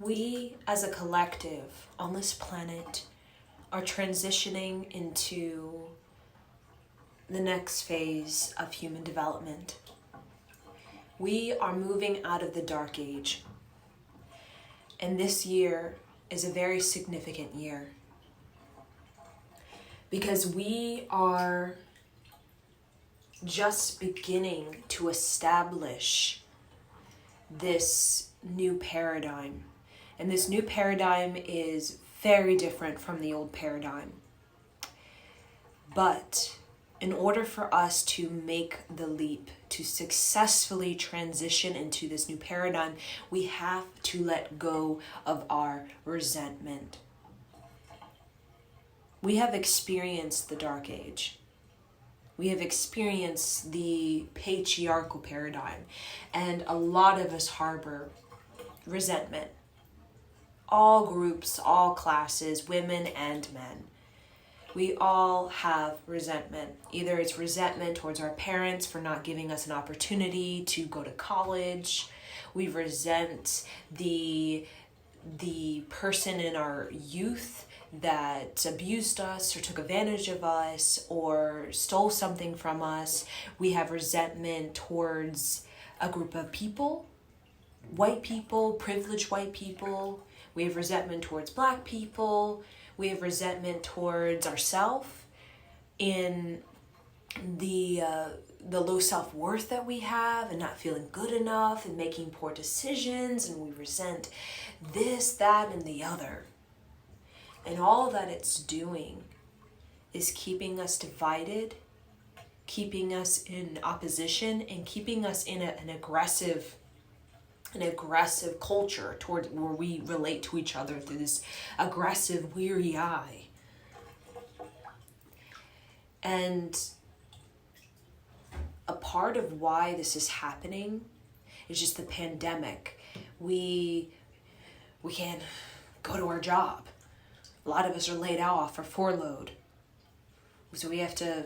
We, as a collective on this planet, are transitioning into the next phase of human development. We are moving out of the Dark Age. And this year is a very significant year because we are just beginning to establish this new paradigm. And this new paradigm is very different from the old paradigm. But in order for us to make the leap, to successfully transition into this new paradigm, we have to let go of our resentment. We have experienced the Dark Age. We have experienced the patriarchal paradigm, and a lot of us harbor resentment. All groups, all classes, women and men. We all have resentment. Either it's resentment towards our parents for not giving us an opportunity to go to college. We resent the person in our youth that abused us or took advantage of us or stole something from us. We have resentment towards a group of people, white people, privileged white people. We have resentment towards Black people. We have resentment towards ourselves in the low self-worth that we have and not feeling good enough and making poor decisions, and we resent this, that, and the other. And all that it's doing is keeping us divided, keeping us in opposition, and keeping us in an aggressive culture toward where we relate to each other through this aggressive, weary eye. And a part of why this is happening is just the pandemic. We can't go to our job. A lot of us are laid off or furloughed. So we have to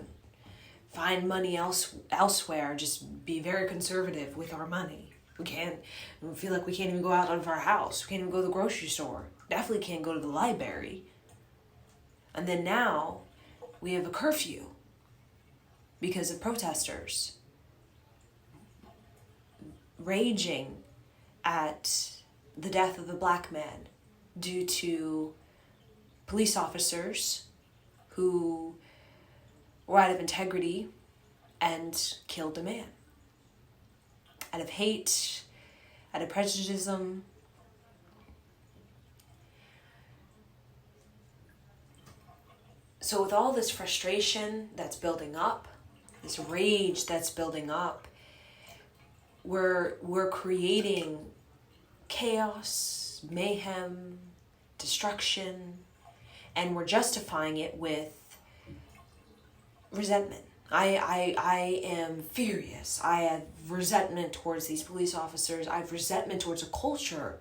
find money elsewhere, just be very conservative with our money. We feel like we can't even go out of our house. We can't even go to the grocery store. Definitely can't go to the library. And then now we have a curfew because of protesters raging at the death of a Black man due to police officers who were out of integrity and killed a man. Out of hate, out of prejudice. So with all this frustration that's building up, this rage that's building up, we're creating chaos, mayhem, destruction, and we're justifying it with resentment. I am furious. I have resentment towards these police officers. I have resentment towards a culture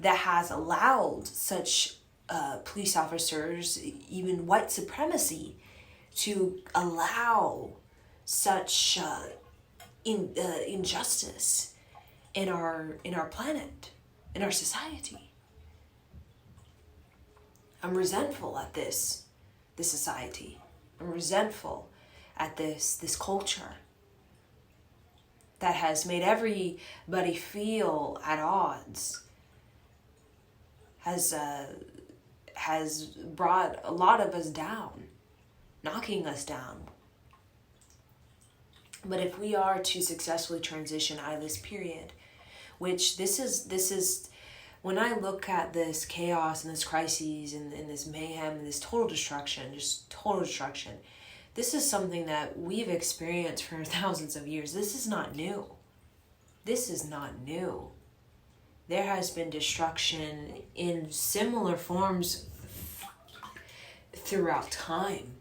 that has allowed such police officers, even white supremacy, to allow such injustice in our planet, in our society. I'm resentful at this society. I'm resentful at this culture that has made everybody feel at odds, has brought a lot of us down, knocking us down. But if we are to successfully transition out of this period, which this is when I look at this chaos and this crises and this mayhem and this total destruction, this is something that we've experienced for thousands of years. This is not new. There has been destruction in similar forms throughout time.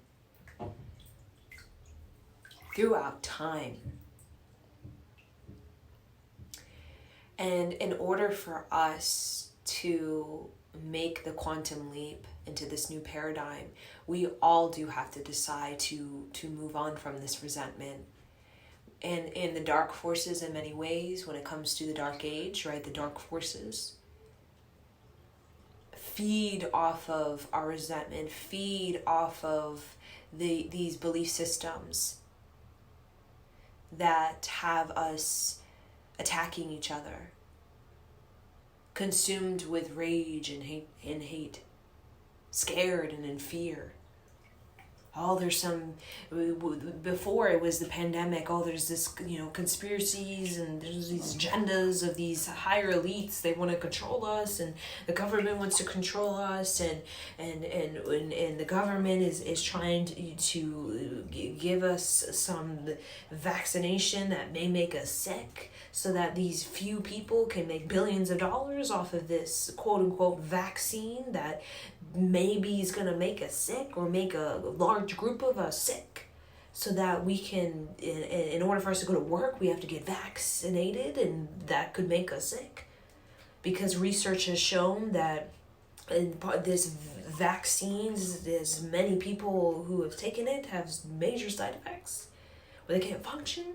And in order for us to make the quantum leap into this new paradigm, we all do have to decide to move on from this resentment. And in the dark forces, in many ways, when it comes to the Dark Age, right, the dark forces, feed off of our resentment, feed off of these belief systems that have us attacking each other, consumed with rage and hate, scared and in fear. Oh, there's some, before it was the pandemic, oh, there's this, conspiracies, and there's these agendas of these higher elites. They want to control us, and the government wants to control us, and the government is trying to give us some vaccination that may make us sick, so that these few people can make billions of dollars off of this quote unquote vaccine that maybe is going to make us sick, or make a large group of us sick, so that we can, in order for us to go to work, we have to get vaccinated, and that could make us sick. Because research has shown that this vaccines, as many people who have taken it have major side effects where they can't function.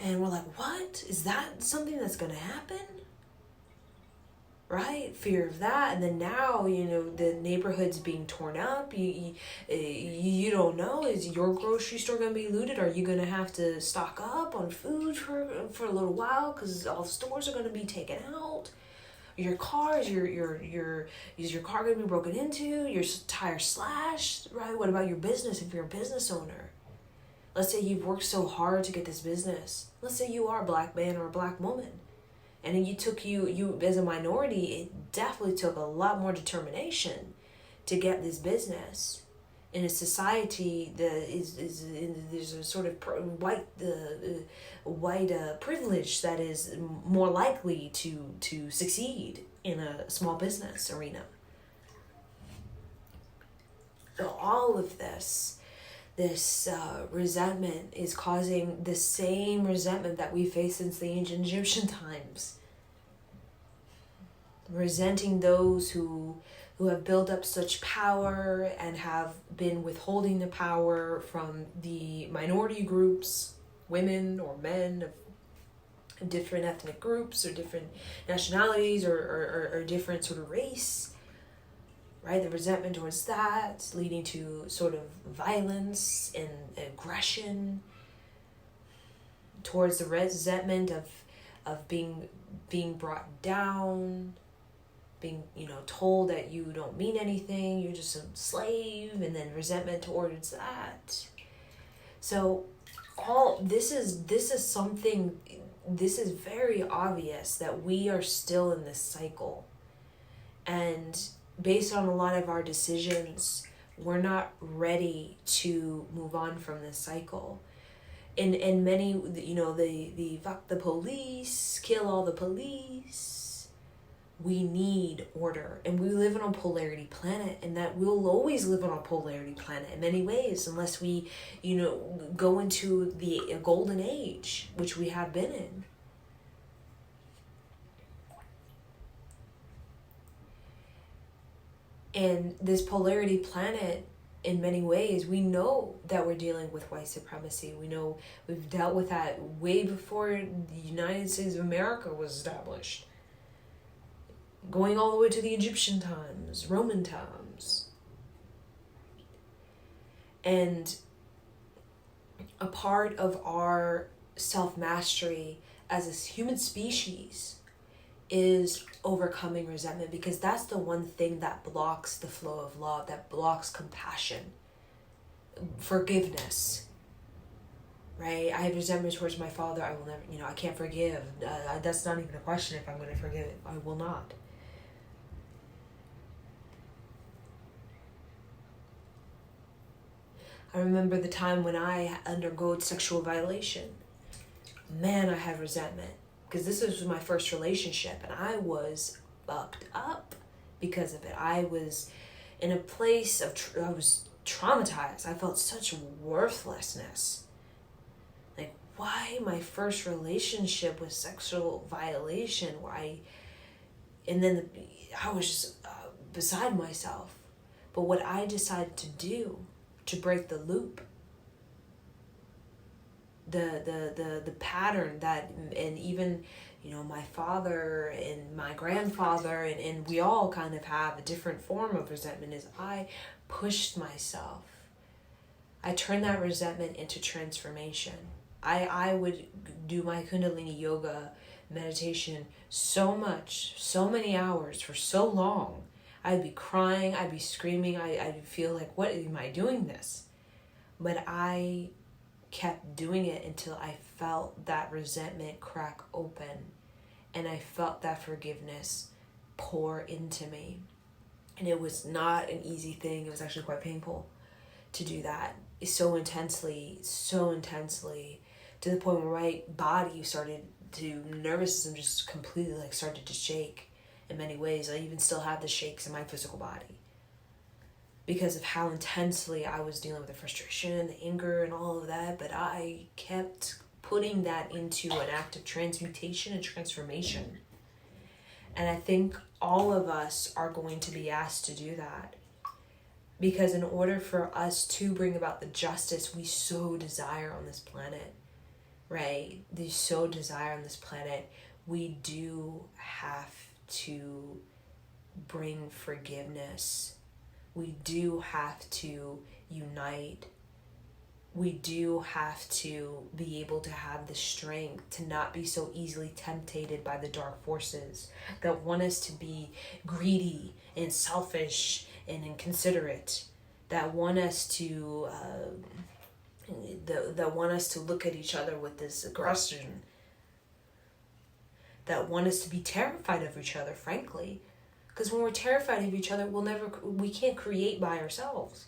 And we're like, what? Is that something that's going to happen? Right? Fear of that. And then now, the neighborhood's being torn up. You don't know. Is your grocery store going to be looted? Are you going to have to stock up on food for a little while because all the stores are going to be taken out? Your car, is your car going to be broken into? Your tire slashed? Right? What about your business if you're a business owner? Let's say you've worked so hard to get this business. Let's say you are a black man or a black woman. And it took you as a minority, it definitely took a lot more determination to get this business in a society that there's a sort of white privilege that is more likely to succeed in a small business arena. So all of this resentment is causing the same resentment that we face since the ancient Egyptian times. Resenting those who have built up such power and have been withholding the power from the minority groups, women or men of different ethnic groups or different nationalities or different sort of race. Right, the resentment towards that, leading to sort of violence and aggression, towards the resentment of being brought down, being told that you don't mean anything, you're just a slave, and then resentment towards that. So this is something. This is very obvious that we are still in this cycle, and based on a lot of our decisions, we're not ready to move on from this cycle. In many, the fuck the police, kill all the police. We need order, and we live on a polarity planet, and that we'll always live on a polarity planet in many ways, unless we, go into the golden age, which we have been in. And this polarity planet, in many ways, we know that we're dealing with white supremacy. We know we've dealt with that way before the United States of America was established. Going all the way to the Egyptian times, Roman times. And a part of our self-mastery as a human species is overcoming resentment, because that's the one thing that blocks the flow of love, that blocks compassion, forgiveness. Right? I have resentment towards my father. I will never, I can't forgive. That's not even a question if I'm going to forgive it. I will not. I remember the time when I undergo sexual violation. Man, I had resentment. Because this was my first relationship, and I was fucked up because of it. I was in a place of, I was traumatized. I felt such worthlessness. Like, why my first relationship was sexual violation, and then I was just beside myself. But what I decided to do to break the loop, the pattern that, and even, my father and my grandfather, and we all kind of have a different form of resentment, is I pushed myself. I turned that resentment into transformation. I would do my Kundalini yoga meditation so much, so many hours for so long. I'd be crying, I'd be screaming, I'd feel like, what am I doing this? But I kept doing it until I felt that resentment crack open, and I felt that forgiveness pour into me. And it was not an easy thing. It was actually quite painful to do that so intensely, to the point where my body started to, nervous system just completely started to shake in many ways. I even still have the shakes in my physical body because of how intensely I was dealing with the frustration, the anger, and all of that. But I kept putting that into an act of transmutation and transformation. And I think all of us are going to be asked to do that. Because in order for us to bring about the justice we so desire on this planet, right? We so desire on this planet, we do have to bring forgiveness. We do have to unite. We do have to be able to have the strength to not be so easily tempted by the dark forces that want us to be greedy and selfish and inconsiderate, that want us to that want us to look at each other with this aggression, that want us to be terrified of each other, frankly. Because when we're terrified of each other, we can't create by ourselves.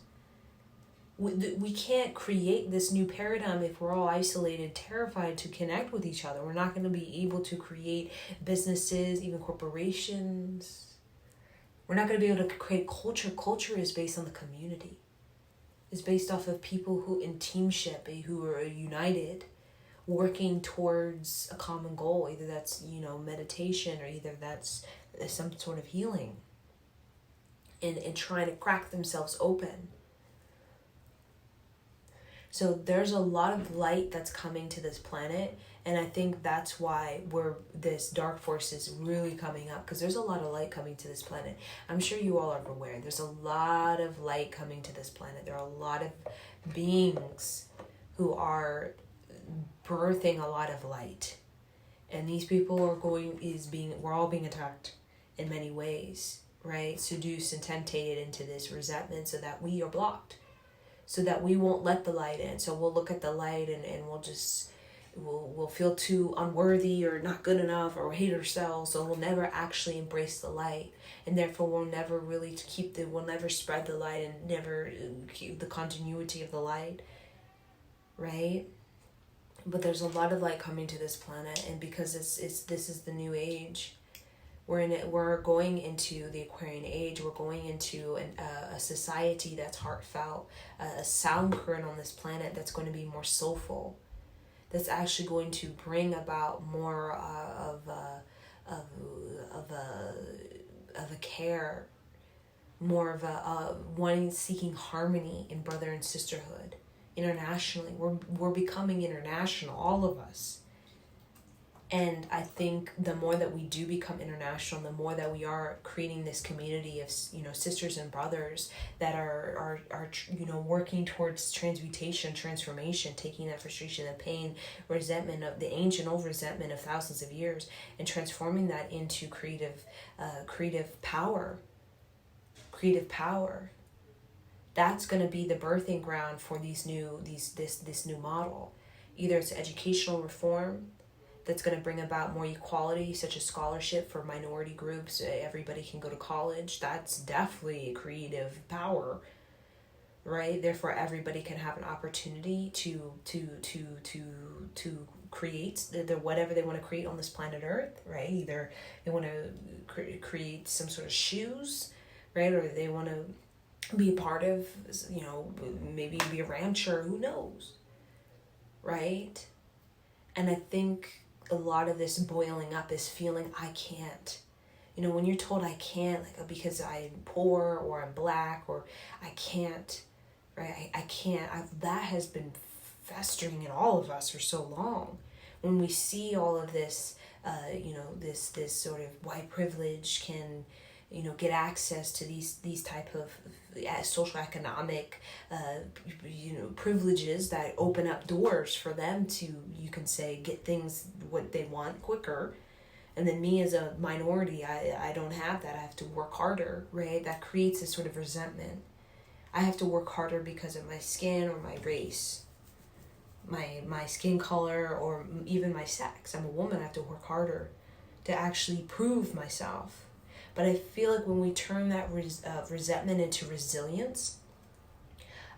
We can't create this new paradigm if we're all isolated, terrified to connect with each other. We're not going to be able to create businesses, even corporations. We're not going to be able to create culture. Culture is based on the community. It's based off of people who in teamship, who are united, working towards a common goal. Either that's, meditation, or either that's some sort of healing. And trying to crack themselves open. So there's a lot of light that's coming to this planet, and I think that's why this dark force is really coming up, because there's a lot of light coming to this planet. I'm sure you all are aware. There's a lot of light coming to this planet. There are a lot of beings who are birthing a lot of light, and these people we're all being attacked in many ways, right? Seduced and tempted into this resentment so that we are blocked. So that we won't let the light in. So we'll look at the light and we'll feel too unworthy or not good enough or hate ourselves. So we'll never actually embrace the light. And therefore we'll never really we'll never spread the light and never keep the continuity of the light. Right? But there's a lot of light coming to this planet, and because this is the new age. We're going into the Aquarian age. We're going into a society that's heartfelt, a sound current on this planet that's going to be more soulful, that's actually going to bring about more of a care, more of a seeking harmony in brother and sisterhood internationally. We're becoming international, all of us. And I think the more that we do become international, the more that we are creating this community of, sisters and brothers that are working towards transmutation, transformation, taking that frustration, the pain, resentment of the ancient old resentment of thousands of years, and transforming that into creative power. Creative power. That's going to be the birthing ground for this new model. Either it's educational reform that's going to bring about more equality, such as scholarship for minority groups. Everybody can go to college. That's definitely creative power, right? Therefore, everybody can have an opportunity to create the whatever they want to create on this planet Earth, right? Either they want to create some sort of shoes, right? Or they want to be a part of, maybe be a rancher. Who knows, right? And I think a lot of this boiling up is feeling I can't. When you're told I can't, because I'm poor or I'm black or I can't, right? I can't. That has been festering in all of us for so long. When we see all of this this sort of white privilege can, get access to these type of social economic, privileges that open up doors for them to, you can say, get things what they want quicker. And then me as a minority, I don't have that. I have to work harder, right? That creates a sort of resentment. I have to work harder because of my skin or my race, my skin color, or even my sex. I'm a woman, I have to work harder to actually prove myself. But I feel like when we turn that resentment into resilience,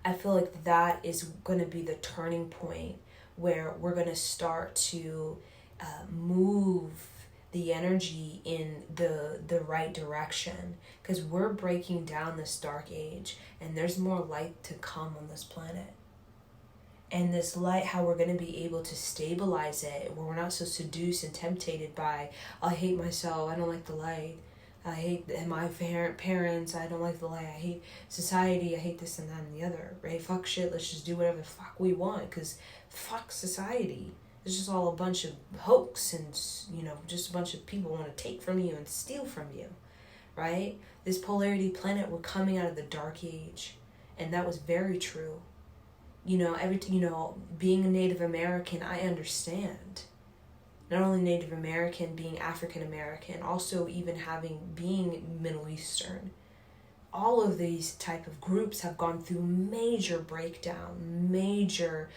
I feel like that is going to be the turning point where we're going to start to move the energy in the right direction, because we're breaking down this dark age and there's more light to come on this planet. And this light, how we're going to be able to stabilize it, where we're not so seduced and tempted by, I hate myself, I don't like the light, I hate my parents, I don't like the light, I hate society, I hate this and that and the other, right? Fuck shit, let's just do whatever the fuck we want, because fuck society. It's just all a bunch of hoax and, just a bunch of people want to take from you and steal from you, right? This polarity planet, we're coming out of the dark age, and that was very true. Being a Native American, I understand. Not only Native American, being African American, also even being Middle Eastern. All of these type of groups have gone through major breakdown, major,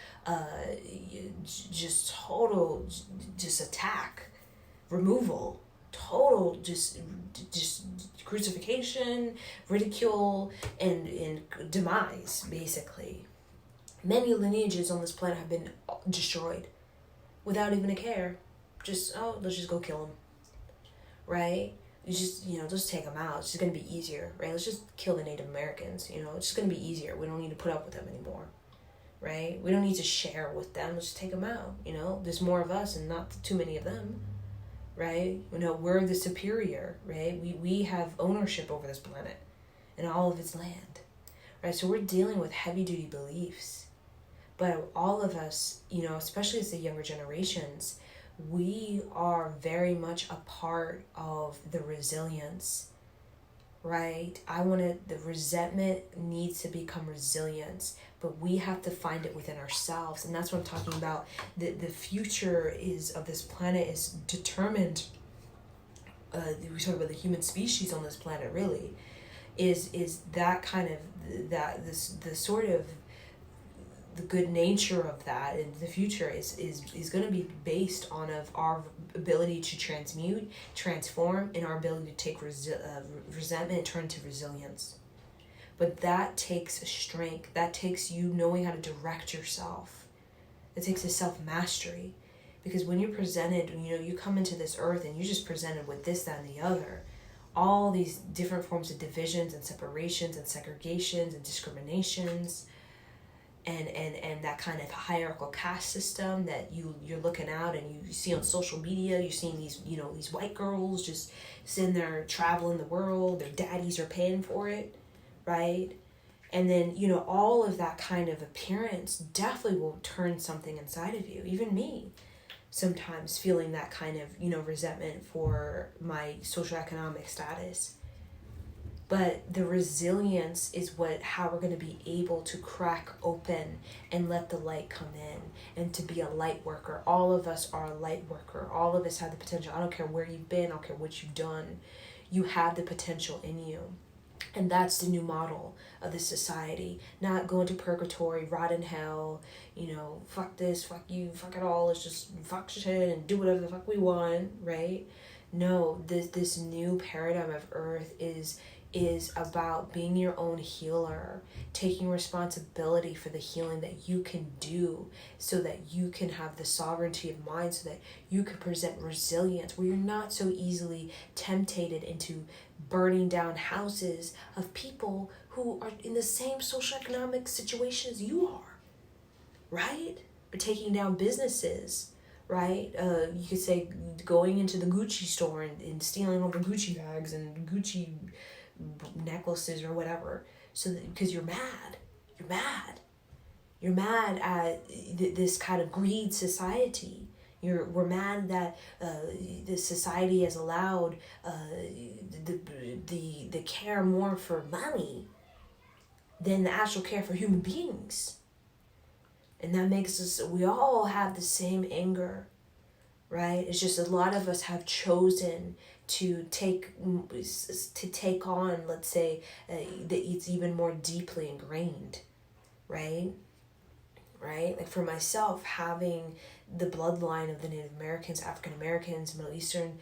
total attack, removal, total just crucifixion, ridicule, and demise, basically. Many lineages on this planet have been destroyed without even a care. Let's just go kill them, right? You just take them out. It's just going to be easier, right? Let's just kill the Native Americans, it's just going to be easier. We don't need to put up with them anymore, right? We don't need to share with them. Let's just take them out, There's more of us and not too many of them, right? We're the superior, right? We have ownership over this planet and all of its land, right? So we're dealing with heavy-duty beliefs. But all of us, especially as the younger generations, we are very much a part of the resilience, right? The resentment needs to become resilience, but we have to find it within ourselves. And that's what I'm talking about. The future of this planet is determined, we talk about the human species on this planet, really, is that kind of, the sort of, the good nature of that in the future is going to be based on of our ability to transmute, transform, and our ability to take resentment and turn to resilience. But that takes strength. That takes you knowing how to direct yourself. It takes a self-mastery. Because when you're presented, you come into this earth and you're just presented with this, that, and the other. All these different forms of divisions and separations and segregations and discriminations. And that kind of hierarchical caste system that you're looking out and you see on social media. You're seeing these white girls just sitting there traveling the world. Their daddies are paying for it, right? And then, all of that kind of appearance definitely will turn something inside of you. Even me, sometimes feeling that kind of, resentment for my socioeconomic status. But the resilience is how we're going to be able to crack open and let the light come in and to be a light worker. All of us are a light worker. All of us have the potential. I don't care where you've been. I don't care what you've done. You have the potential in you. And that's the new model of this society. Not going to purgatory, rot in hell, fuck this, fuck you, fuck it all. Let's just fuck shit and do whatever the fuck we want, right? No, this new paradigm of Earth is about being your own healer, taking responsibility for the healing that you can do so that you can have the sovereignty of mind, so that you can present resilience where you're not so easily tempted into burning down houses of people who are in the same socioeconomic situation as you are, right? Or taking down businesses, right? You could say going into the Gucci store and stealing all the Gucci bags and Gucci necklaces or whatever, because you're mad at this kind of greed society. We're mad that the society has allowed the care more for money than the actual care for human beings. And that makes us, we all have the same anger, right? It's just a lot of us have chosen to take on, let's say, that it's even more deeply ingrained, right? Right? Like for myself, having the bloodline of the Native Americans, African Americans, Middle Eastern,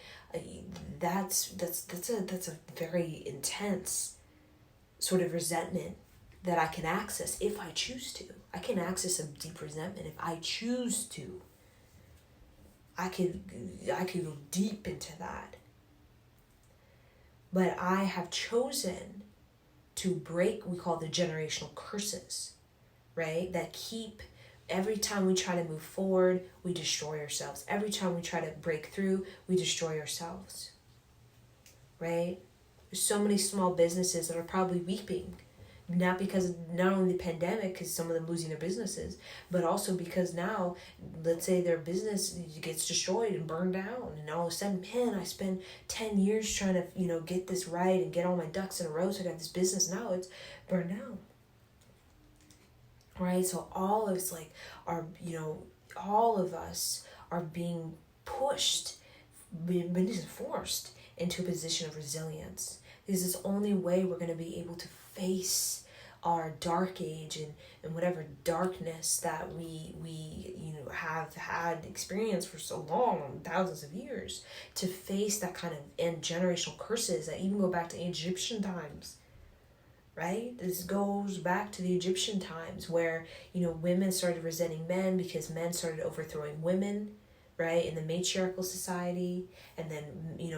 that's a very intense sort of resentment that I can access if I choose to. I can access a deep resentment if I choose to. I could go deep into that. But I have chosen to break, we call the generational curses, right? That keep, every time we try to move forward, we destroy ourselves. Every time we try to break through, we destroy ourselves, right? There's so many small businesses that are probably weeping, not because, not only the pandemic, because some of them losing their businesses, but also because now, let's say their business gets destroyed and burned down, and all of a sudden, man, I spent 10 years trying to, get this right and get all my ducks in a row, so I got this business, now it's burned down. Right? So all of us all of us are being pushed, being forced into a position of resilience. This is the only way we're going to be able to face our dark age and whatever darkness that we have had experience for so long, thousands of years, to face that kind of and generational curses that even go back to Egyptian times. Right? This goes back to the Egyptian times where, women started resenting men because men started overthrowing women, right? In the matriarchal society. And then,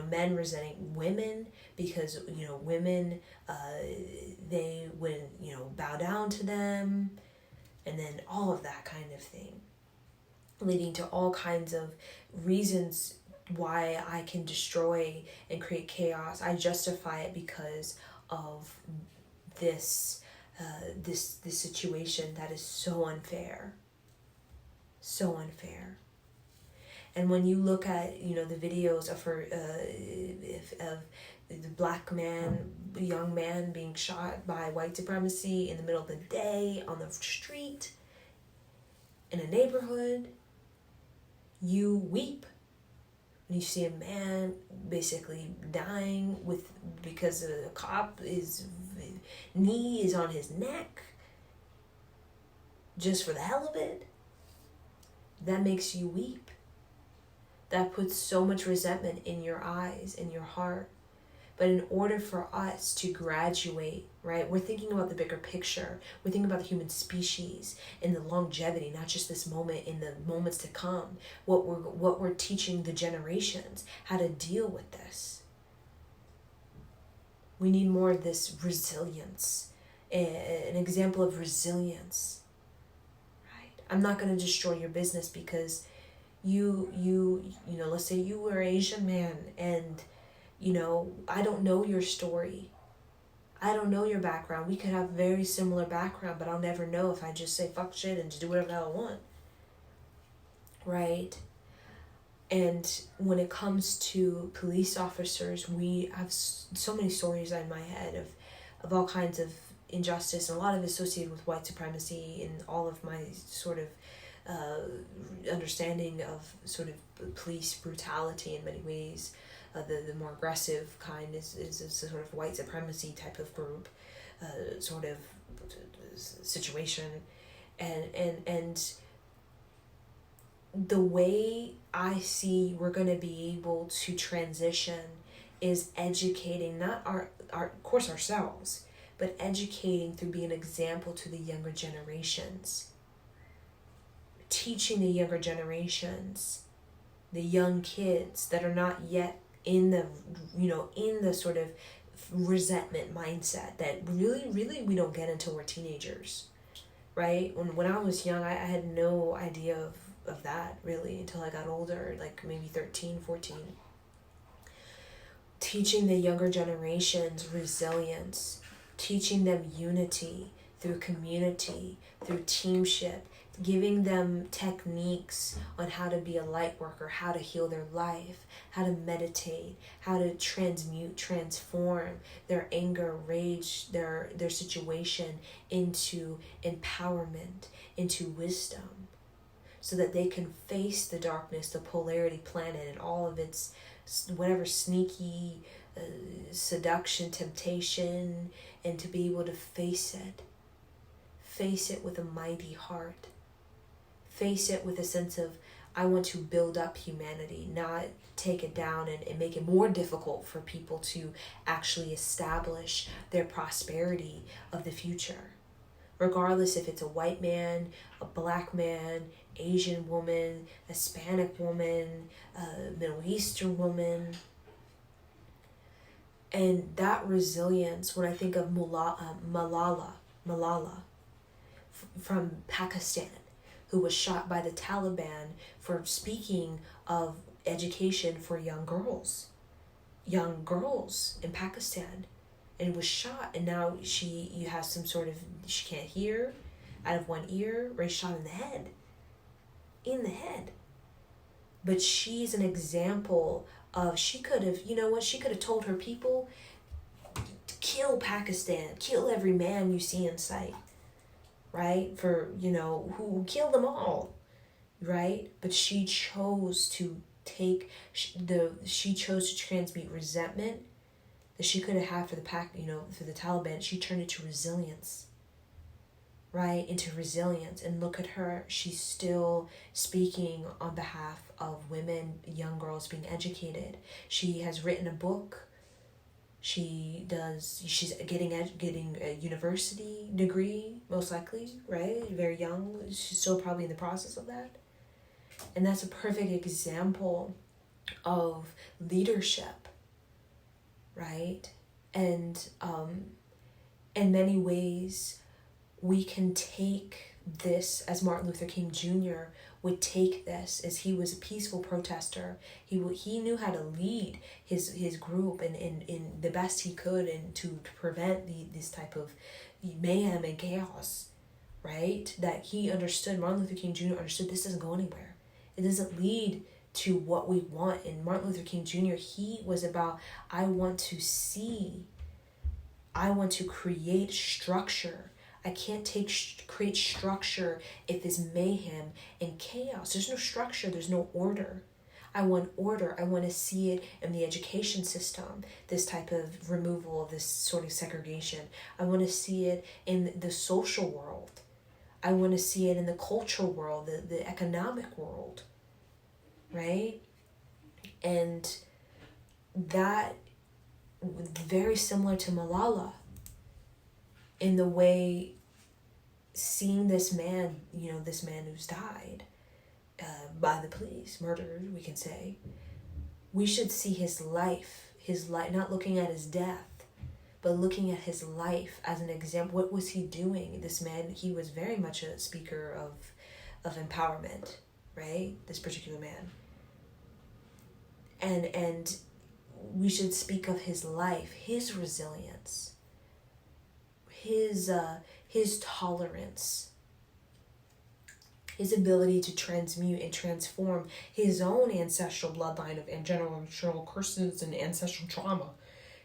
men resenting women because, women, they would, bow down to them. And then all of that kind of thing. Leading to all kinds of reasons why I can destroy and create chaos. I justify it because of this situation that is so unfair. And when you look at the videos of the black man, young man being shot by white supremacy in the middle of the day on the street in a neighborhood, you weep. When you see a man basically dying because a cop knee is on his neck just for the hell of it, that makes you weep. That puts so much resentment in your eyes, in your heart. But in order for us to graduate, right, we're thinking about the bigger picture. We're thinking about the human species and the longevity, not just this moment, in the moments to come. What we're teaching the generations, how to deal with this. We need more of this resilience, an example of resilience. Right? I'm not going to destroy your business because you let's say you were an Asian man and I don't know your story. I don't know your background. We could have very similar background, but I'll never know if I just say fuck shit and just do whatever the hell I want. Right? And when it comes to police officers, we have so many stories in my head of all kinds of injustice, and a lot of it associated with white supremacy and all of my sort of understanding of sort of police brutality in many ways. The more aggressive kind is a sort of white supremacy type of group, sort of situation, and the way I see we're going to be able to transition is educating, not our of course ourselves, but educating through being an example to the younger generations. Teaching the younger generations, the young kids that are not yet in the sort of resentment mindset that really we don't get until we're teenagers, right? When I was young, I had no idea of that really until I got older, like maybe 13, 14. Teaching the younger generations resilience, teaching them unity through community, through teamship, giving them techniques on how to be a light worker, how to heal their life, how to meditate, how to transform their anger, rage, their situation into empowerment, into wisdom, so that they can face the darkness, the polarity planet, and all of its whatever sneaky seduction, temptation, and to be able to face it with a mighty heart. Face it with a sense of, I want to build up humanity, not take it down and make it more difficult for people to actually establish their prosperity of the future. Regardless if it's a white man, a black man, Asian woman, Hispanic woman, Middle Eastern woman. And that resilience, when I think of Malala from Pakistan, who was shot by the Taliban for speaking of education for young girls in Pakistan, and was shot, and now you have some sort of, she can't hear out of one ear, right, shot in the head. But she's an example of, she could have told her people, kill Pakistan, kill every man you see in sight, right? For, who killed them all, right? But she chose to transmute resentment that she could have had for the for the Taliban. She turned it to resilience, right? Into resilience. And look at her, she's still speaking on behalf of women, young girls being educated. She has written a book. She's getting a university degree, most likely, right? Very young. She's still probably in the process of that. And that's a perfect example of leadership, right? And in many ways, we can take this, as Martin Luther King Jr. would take this, as he was a peaceful protester. He knew how to lead his group in the best he could, and to prevent this type of mayhem and chaos, right? That he understood, Martin Luther King Jr. understood, this doesn't go anywhere. It doesn't lead to what we want. And Martin Luther King Jr., he was about, I want to create structure. I can't create structure if there's mayhem and chaos. There's no structure, there's no order. I want order. I want to see it in the education system, this type of removal of this sort of segregation. I want to see it in the social world. I want to see it in the cultural world, the economic world, right? And that, very similar to Malala, in the way, seeing this man who's died by the police, murdered, we can say, we should see his life, not looking at his death, but looking at his life as an example. What was he doing? This man, he was very much a speaker of empowerment, right? This particular man. And we should speak of his life, his resilience, his tolerance, his ability to transmute and transform his own ancestral bloodline of generational curses and ancestral trauma,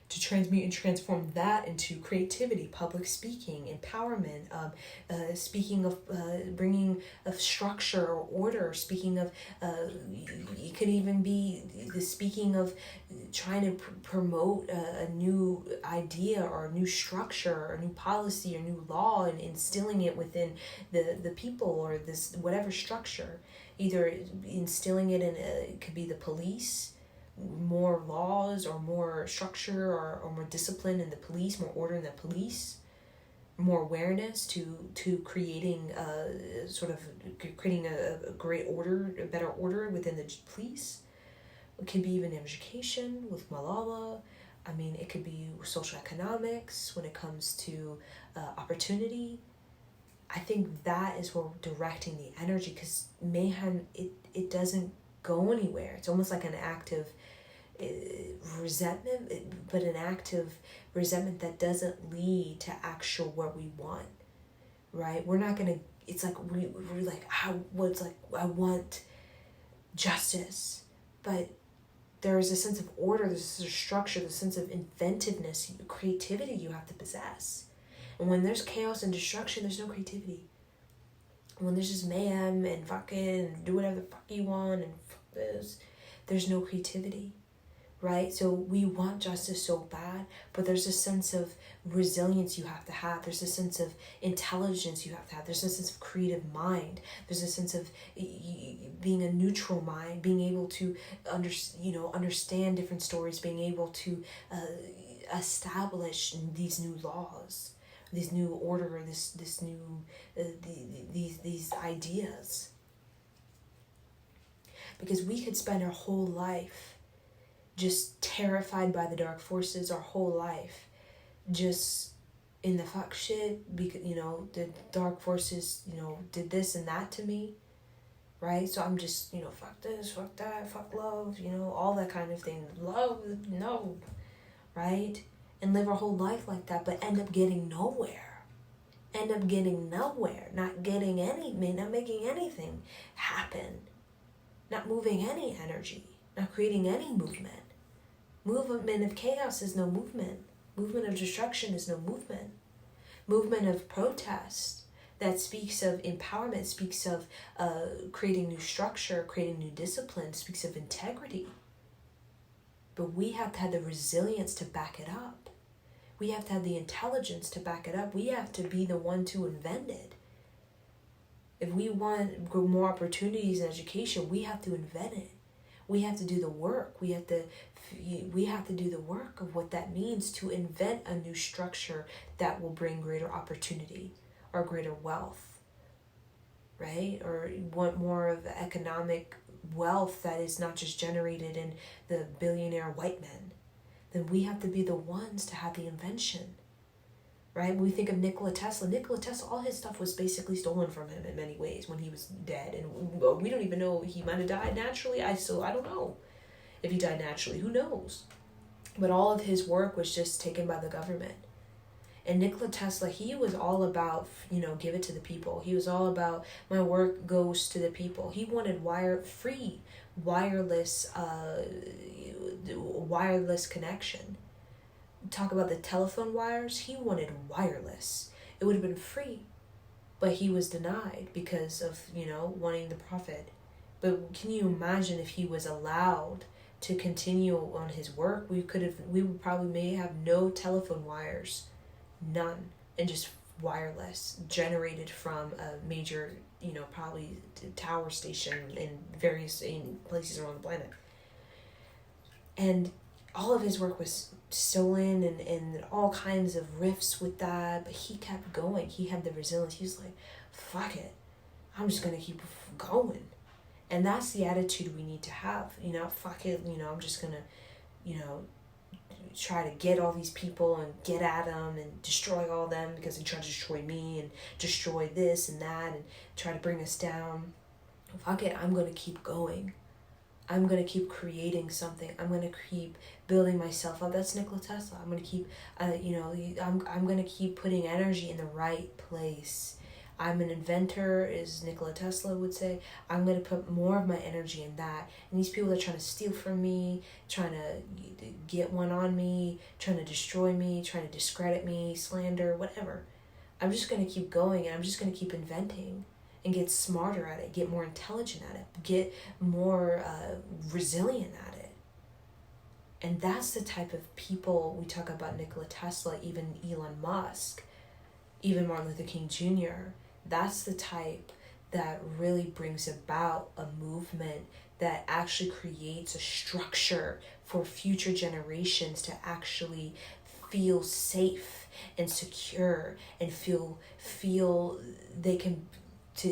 to transmute and transform that into creativity, public speaking, empowerment, speaking of bringing of structure or order, speaking of, it could even be the speaking of trying to promote a new idea or a new structure or a new policy or new law, and instilling it within the people, or this whatever structure, either instilling it in it could be the police, more laws or more structure or more discipline in the police, more order in the police, more awareness to creating a great order, a better order within the police. It could be even education with Malala. I mean, it could be social economics when it comes to opportunity. I think that is where we're directing the energy, because mayhem, it doesn't go anywhere. It's almost like an act of resentment, but an act of resentment that doesn't lead to actual what we want, right? We're not going to it's like we're like, I want justice, but there is a sense of order, there's a sense of structure, the sense of inventiveness, creativity you have to possess. And when there's chaos and destruction, there's no creativity. When there's just mayhem and fucking do whatever the fuck you want and fuck this, there's no creativity, right? So we want justice so bad, but there's a sense of resilience you have to have. There's a sense of intelligence you have to have. There's a sense of creative mind. There's a sense of being a neutral mind, being able to understand different stories, being able to establish these new laws, this new order, this new these ideas. Because we could spend our whole life just terrified by the dark forces, our whole life just in the fuck shit, because the dark forces did this and that to me, right? So I'm just fuck this, fuck that, fuck love, all that kind of thing. Love, no, right? And live our whole life like that, but end up getting nowhere. Not getting anything, not making anything happen, not moving any energy, not creating any movement. Movement of chaos is no movement. Movement of destruction is no movement. Movement of protest that speaks of empowerment, speaks of creating new structure, creating new discipline, speaks of integrity. But we have to have the resilience to back it up. We have to have the intelligence to back it up. We have to be the one to invent it. If we want more opportunities in education, we have to invent it. We have to do the work. We have to do the work of what that means to invent a new structure that will bring greater opportunity or greater wealth, right? Or want more of economic wealth that is not just generated in the billionaire white men. Then we have to be the ones to have the invention, right? When we think of Nikola Tesla, all his stuff was basically stolen from him in many ways when he was dead. And we don't even know, he might have died naturally. I don't know if he died naturally. Who knows? But all of his work was just taken by the government. And Nikola Tesla, he was all about, give it to the people. He was all about, my work goes to the people. He wanted wireless connection. Talk about the telephone wires, he wanted wireless. It would have been free, but he was denied because of wanting the profit. But can you imagine if he was allowed to continue on his work? We would probably may have no telephone wires, none, and just wireless generated from a major probably tower station in various places around the planet. And all of his work was stolen and all kinds of rifts with that, but he kept going. He had the resilience. He was like, fuck it, I'm just gonna keep going. And that's the attitude we need to have. Fuck it, I'm just gonna try to get all these people and get at them and destroy all them because they try to destroy me and destroy this and that and try to bring us down. Fuck it, I'm gonna keep going. I'm going to keep creating something. I'm going to keep building myself up. That's Nikola Tesla. I'm going to keep, I'm going to keep putting energy in the right place. I'm an inventor, as Nikola Tesla would say. I'm going to put more of my energy in that. And these people that are trying to steal from me, trying to get one on me, trying to destroy me, trying to discredit me, slander, whatever. I'm just going to keep going and I'm just going to keep inventing. And get smarter at it, get more intelligent at it, get more resilient at it. And that's the type of people we talk about. Nikola Tesla, even Elon Musk, even Martin Luther King Jr. That's the type that really brings about a movement that actually creates a structure for future generations to actually feel safe and secure and feel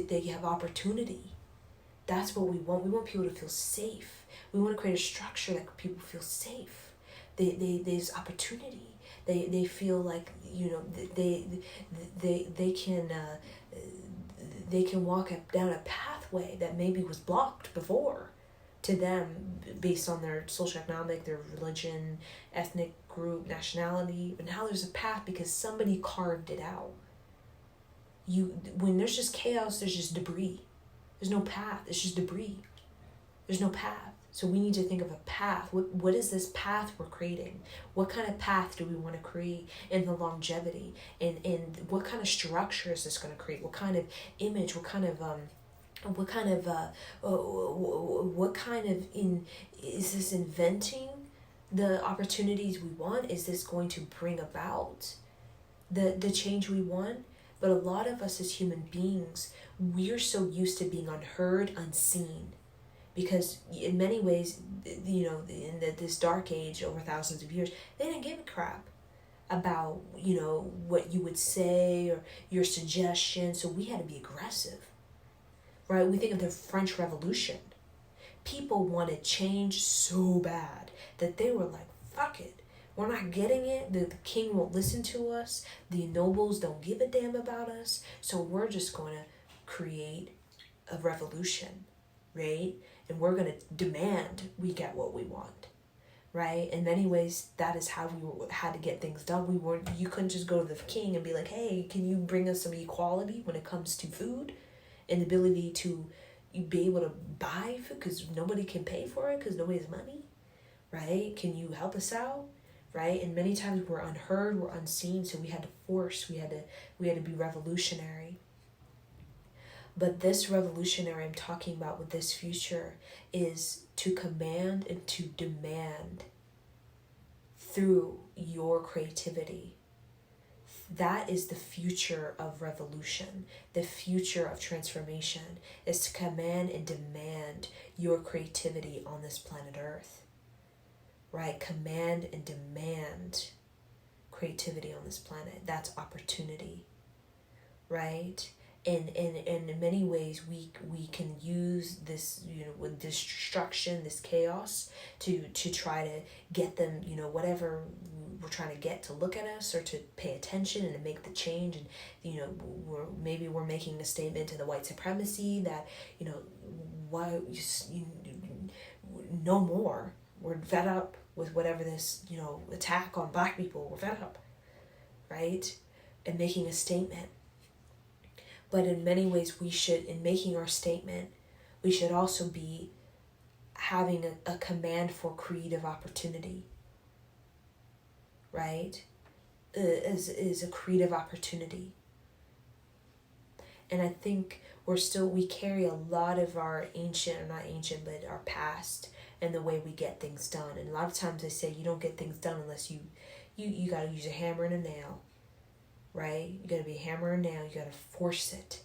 they have opportunity. That's what we want. We want people to feel safe. We want to create a structure that people feel safe. There's opportunity. They feel like they can walk down a pathway that maybe was blocked before to them based on their socioeconomic, their religion, ethnic group, nationality. But now there's a path because somebody carved it out. When there's just chaos, there's just debris. There's no path. It's just debris. There's no path. So we need to think of a path. What is this path we're creating? What kind of path do we want to create in the longevity? And what kind of structure is this going to create? What kind of image? What kind of is this inventing the opportunities we want? Is this going to bring about the change we want? But a lot of us as human beings, we're so used to being unheard, unseen. Because in many ways, in this dark age over thousands of years, they didn't give a crap about, what you would say or your suggestions. So we had to be aggressive, right? We think of the French Revolution. People wanted change so bad that they were like, fuck it. We're not getting it. The king won't listen to us. The nobles don't give a damn about us. So we're just going to create a revolution, right? And we're going to demand we get what we want, right? In many ways, that is how we had to get things done. You couldn't just go to the king and be like, hey, can you bring us some equality when it comes to food and the ability to be able to buy food because nobody can pay for it because nobody has money, right? Can you help us out, right? And many times we're unheard, we're unseen, so we had to be revolutionary. But this revolutionary I'm talking about with this future is to command and to demand through your creativity. That is the future of revolution. The future of transformation is to command and demand your creativity on this planet Earth. Right? Command and demand creativity on this planet. That's opportunity. Right? And in many ways, we can use this, with destruction, this chaos, to try to get them, whatever we're trying to get to look at us or to pay attention and to make the change. And, we're making a statement to the white supremacy that, why, no more. We're fed up with whatever this, attack on black people. We're fed up, right? And making a statement. But in many ways, in making our statement, we should also be having a command for creative opportunity, right? Is a creative opportunity. And I think we carry a lot of our our past and the way we get things done. And a lot of times they say you don't get things done unless you got to use a hammer and a nail. Right? You got to be a hammer and nail. You got to force it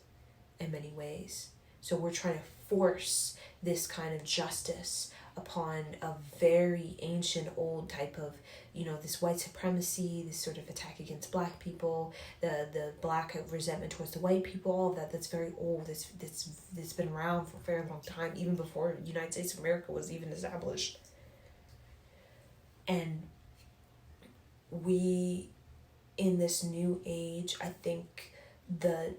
in many ways. So we're trying to force this kind of justice upon a very ancient, old type of, this white supremacy, this sort of attack against black people, the black resentment towards the white people, all of that. That's very old. It's been around for a very long time, even before the United States of America was even established. And in this new age, I think the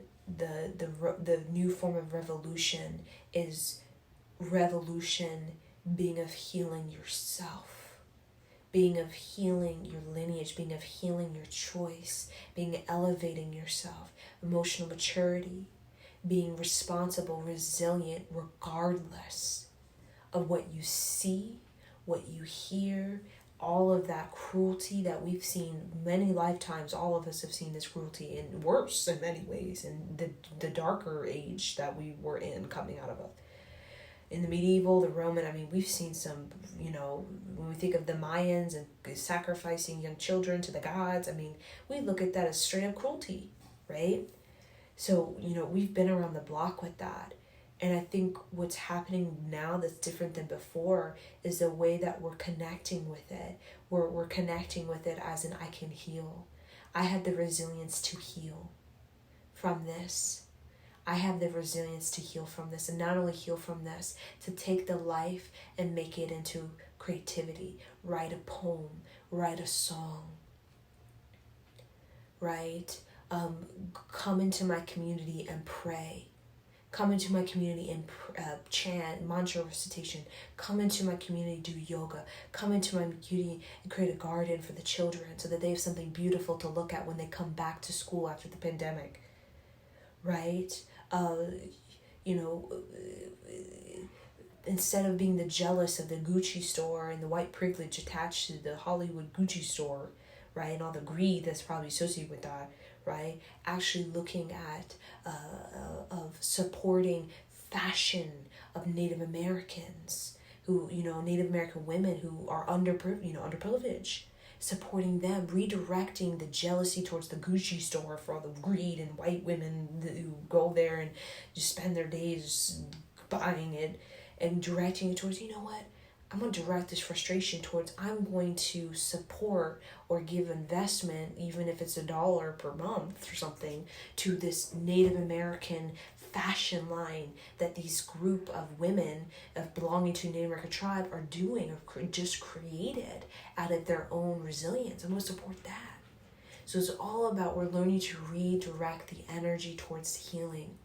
new form of revolution is revolution being of healing yourself, being of healing your lineage, being of healing your choice, being elevating yourself, emotional maturity, being responsible, resilient, regardless of what you see, what you hear, all of that cruelty that we've seen many lifetimes. All of us have seen this cruelty, and worse in many ways, in the darker age that we were in, coming out of in the medieval, the Roman. We've seen some, when we think of the Mayans and sacrificing young children to the gods, we look at that as straight up cruelty, right? So, we've been around the block with that. And I think what's happening now that's different than before is the way that we're connecting with it. We're connecting with it as in, I can heal. I have the resilience to heal from this. I have the resilience to heal from this. And not only heal from this, to take the life and make it into creativity. Write a poem, write a song, right? Come into my community and pray. Come into my community and chant, mantra recitation. Come into my community, do yoga. Come into my community and create a garden for the children so that they have something beautiful to look at when they come back to school after the pandemic. right? You know, instead of being the jealous of the Gucci store and the white privilege attached to the Hollywood Gucci store, right, and all the greed that's probably associated with that, right, actually looking at of supporting fashion of Native Americans who, Native American women who are underprivileged, supporting them, redirecting the jealousy towards the Gucci store for all the greed and white women who go there and just spend their days buying it, and directing it towards, you know what, I'm going to direct this frustration towards, I'm going to support or give investment, even if it's $1 per month or something, to this Native American fashion line that these group of women of belonging to a Native American tribe are doing, or just created out of their own resilience. I'm going to support that. So it's all about, we're learning to redirect the energy towards healing.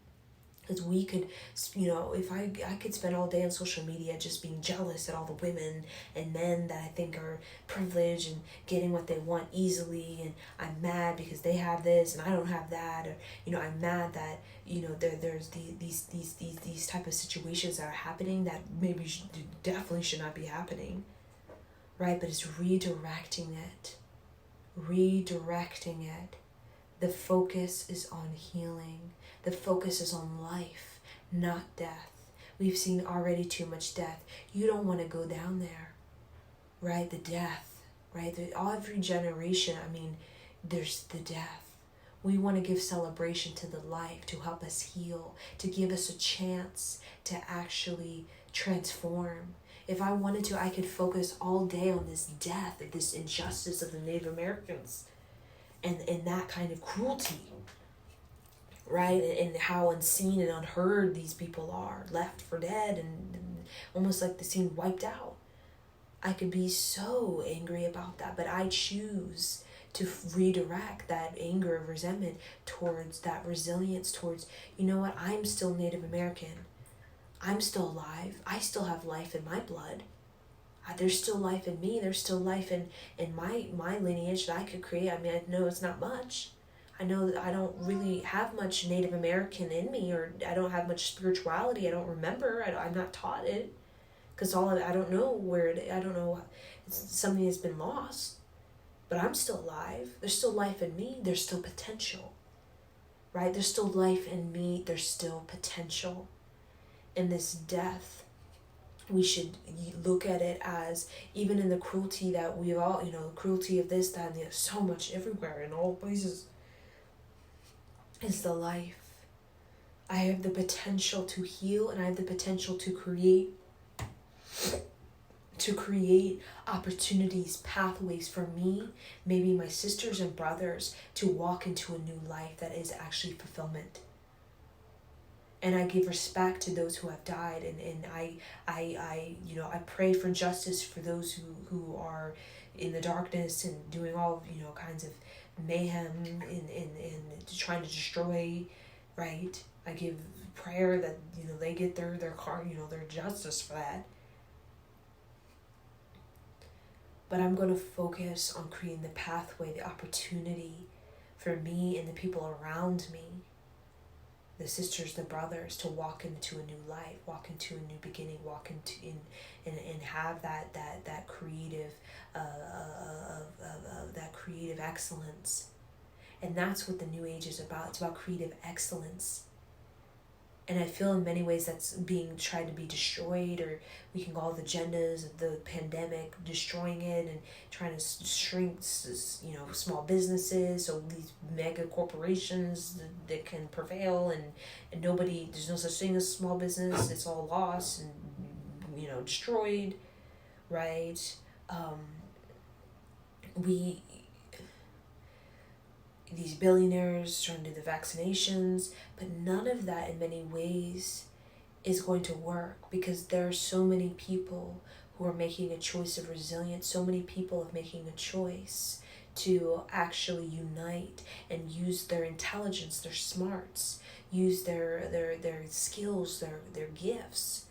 Because we could, if I could spend all day on social media just being jealous at all the women and men that I think are privileged and getting what they want easily, and I'm mad because they have this and I don't have that, or I'm mad that there's these type of situations that are happening that maybe definitely should not be happening, right? But it's redirecting it. The focus is on healing. The focus is on life, not death. We've seen already too much death. You don't want to go down there, right? The death, right? Every generation, there's the death. We want to give celebration to the life, to help us heal, to give us a chance to actually transform. If I wanted to, I could focus all day on this death, this injustice of the Native Americans, and that kind of cruelty, right? And how unseen and unheard these people are, left for dead, and almost like the scene wiped out. I could be so angry about that, but I choose to redirect that anger, resentment towards that resilience, towards, you know what, I'm still Native American. I'm still alive. I still have life in my blood. There's still life in me. There's still life in my lineage that I could create. I know it's not much. I know that I don't really have much Native American in me, or I don't have much spirituality. I don't remember. I'm not taught it, because I don't know where it. I don't know. It's something that's been lost. But I'm still alive. There's still life in me. There's still potential, right? There's still life in me. There's still potential. In this death, we should look at it as, even in the cruelty that we all, cruelty of this, that, and there's so much everywhere in all places, is the life. I have the potential to heal, and I have the potential to create opportunities, pathways for me, maybe my sisters and brothers, to walk into a new life that is actually fulfillment. And I give respect to those who have died, and I pray for justice for those who are in the darkness and doing all kinds of mayhem and trying to destroy, right? I give prayer that they get their justice for that. But I'm going to focus on creating the pathway, the opportunity for me and the people around me, the sisters, the brothers, to walk into a new life, walk into a new beginning, walk into and have that creative that creative excellence. And that's what the New Age is about. It's about creative excellence. And I feel in many ways that's being tried to be destroyed, or we can call the agendas of the pandemic destroying it and trying to shrink, small businesses, so these mega corporations that can prevail, and nobody, there's no such thing as small business. It's all lost and destroyed, right? These billionaires trying to do the vaccinations, but none of that in many ways is going to work, because there are so many people who are making a choice of resilience, so many people are making a choice to actually unite and use their intelligence, their smarts, use their skills, their gifts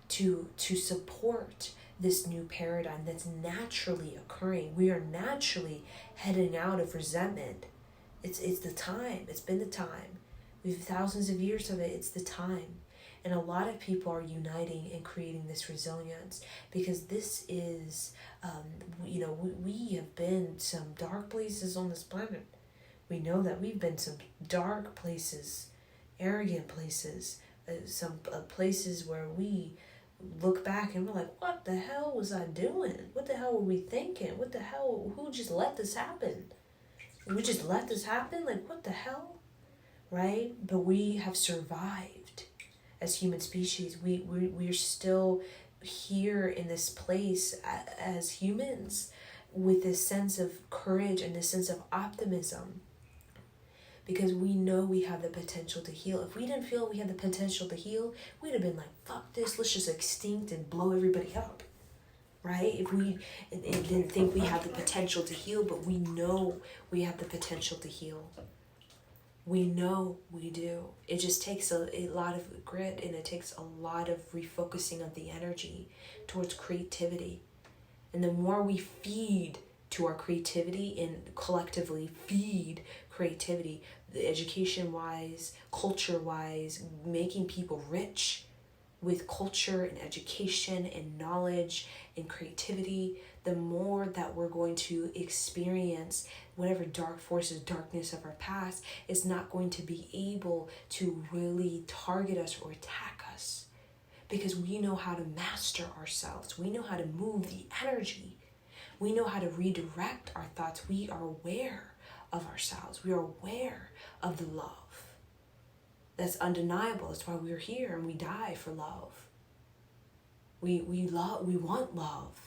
to support this new paradigm that's naturally occurring. We are naturally heading out of resentment. It's the time. It's been the time. We've thousands of years of it. It's the time. And a lot of people are uniting and creating this resilience, because this is, we have been some dark places on this planet. We know that we've been some dark places, arrogant places, some places where we look back and we're like, what the hell was I doing? What the hell were we thinking? What the hell? Who just let this happen? We just let this happen? Like, what the hell? Right? But we have survived as human species. We're still here in this place as humans, with this sense of courage and this sense of optimism, because we know we have the potential to heal. If we didn't feel we had the potential to heal, we'd have been like, fuck this, let's just extinct and blow everybody up, right? If we didn't think we have the potential to heal, but we know we have the potential to heal. We know we do. It just takes a lot of grit, and it takes a lot of refocusing of the energy towards creativity. And the more we feed to our creativity and collectively feed creativity, education-wise, culture-wise, making people rich with culture and education and knowledge and creativity, the more that we're going to experience whatever dark forces, darkness of our past is not going to be able to really target us or attack us, because we know how to master ourselves. We know how to move the energy. We know how to redirect our thoughts. We are aware of ourselves. We are aware of the love. That's undeniable. That's why we're here and we die for love. We want love.